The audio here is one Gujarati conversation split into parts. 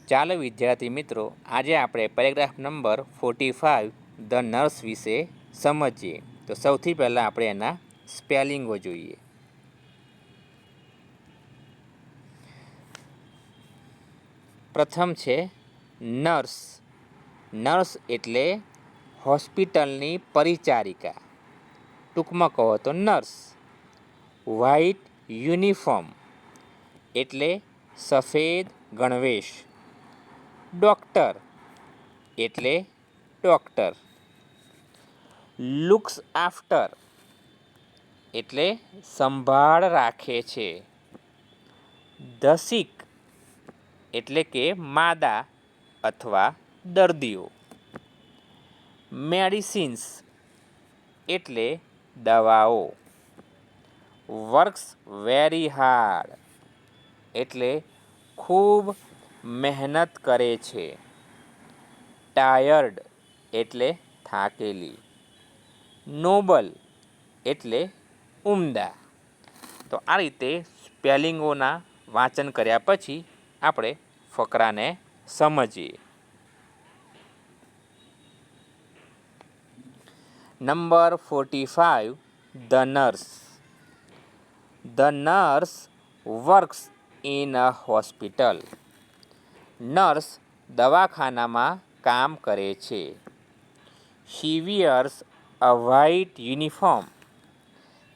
ચાલો વિદ્યાર્થી મિત્રો, આજે આપણે પેરેગ્રાફ નંબર 45 ધ નર્સ વિશે સમજીએ. તો સૌથી પહેલાં આપણે એના સ્પેલિંગો જોઈએ. પ્રથમ છે નર્સ. નર્સ એટલે હોસ્પિટલની પરિચારિકા, ટૂંકમાં કહો તો નર્સ. વ્હાઇટ યુનિફોર્મ એટલે સફેદ ગણવેશ. ડૉક્ટર એટલે ડૉક્ટર. લુક્સ આફ્ટર એટલે સંભાળ રાખે છે. ધ સિક એટલે કે માદા અથવા દર્દીઓ. મેડિસિન્સ એટલે દવાઓ. વર્ક્સ વેરી હાર્ડ એટલે ખૂબ મહેનત કરે છે. ટાયર્ડ એટલે થાકેલી. નોબલ એટલે ઉમદા. તો આ રીતે સ્પેલિંગોના વાંચન કર્યા પછી આપણે ફકરાને સમજીએ. Number 45 the nurse. The nurse works in a hospital. Nurse દવાખાનામાં કામ કરે છે. She wears a white uniform.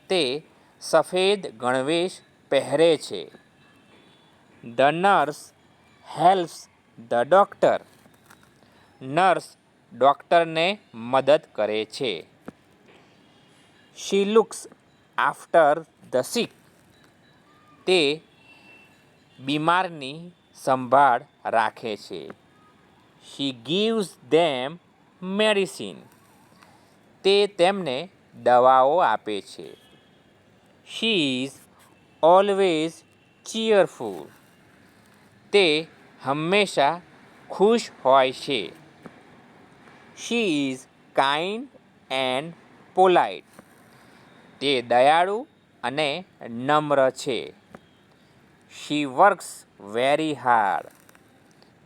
તે સફેદ ગણવેશ પહેરે છે. The nurse helps the doctor. Nurse ડૉક્ટરને મદદ કરે છે. She looks after the sick. તે બીમારની સંભાળ રાખે છે. She gives them medicine. તે તેમને દવાઓ આપે છે. She is always cheerful. તે હંમેશા ખુશ હોય છે. She is kind and polite. તે દયાળુ અને નમ્ર છે. She works very hard.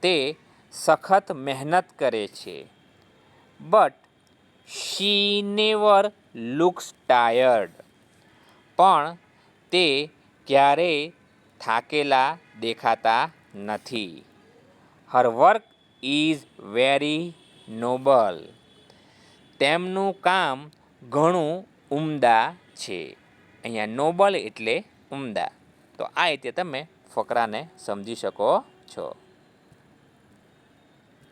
તે સખત મહેનત કરે છે. But she never looks tired. પણ તે ક્યારેય થાકેલા દેખાતા નથી. Her work is very noble. તેમનું કામ ઘણું ઉમદા છે. અહીંયા નોબલ એટલે ઉમદા. તો આ રીતે તમે ફકરાને સમજી શકો છો.